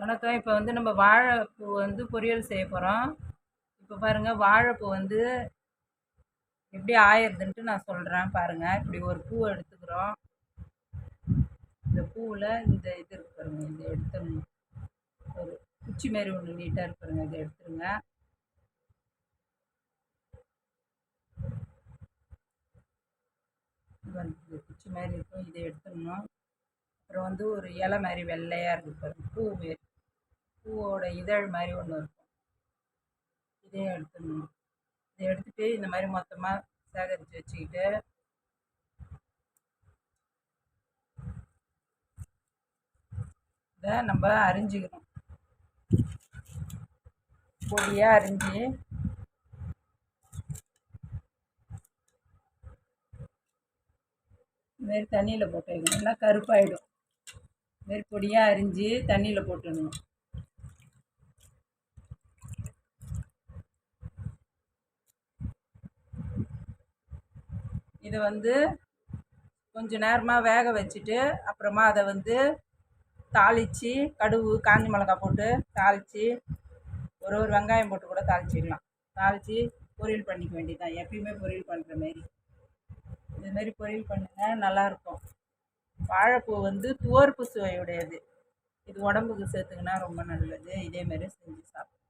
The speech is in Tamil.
வணக்கம். இப்போ வந்து நம்ம வாழைப்பூ வந்து பொரியல் செய்ய போகிறோம். இப்போ பாருங்கள், வாழைப்பூ வந்து எப்படி ஆயிடுதுன்ட்டு நான் சொல்கிறேன் பாருங்கள். இப்படி ஒரு பூவை எடுத்துக்கிறோம். இந்த பூவில் இந்த இது இருக்கு பாருங்கள், இதை எடுத்துடணும். ஒரு குச்சி மாரி ஒன்று நீட்டாக இருக்கு பாருங்கள், இதை எடுத்துருங்க. வந்து குச்சி மாதிரி இருக்கும், இதை எடுத்துடணும். அப்புறம் வந்து ஒரு இலை மாதிரி வெள்ளையாக இருக்குது பாருங்கள், பூ மாரி, பூவோட இதழ் மாதிரி ஒன்று இருக்கும். இதையும் எடுத்துடணும். இதை எடுத்துகிட்டு இந்த மாதிரி மொத்தமாக சேகரித்து வச்சுக்கிட்டு இதை நம்ம அரிஞ்சிக்கணும். பொடியாக அரிஞ்சு இதுமாரி தண்ணியில் போட்டு வைக்கணும், நல்லா கருப்பாயிடும். இதுமாரி பொடியாக அரிஞ்சு தண்ணியில் போட்டுடணும். இதை வந்து கொஞ்சம் நேரமாக வேக வச்சுட்டு அப்புறமா அதை வந்து தாளித்து கடுகு காஞ்ச மிளகா போட்டு தாளித்து ஒரு வெங்காயம் போட்டு கூட தாளிச்சிக்கலாம். தாளித்து பொரியல் பண்ணிக்க வேண்டியதுதான், எப்பயுமே பொரியல் பண்ணுற மாரி. இதுமாரி பொரியல் பண்ணுங்கள், நல்லாயிருக்கும். வாழைப்பூ வந்து துவர்ப்பு சுவையுடையது. இது உடம்புக்கு சேர்த்துக்கினா ரொம்ப நல்லது. இதேமாரி செஞ்சு சாப்பிடுங்க.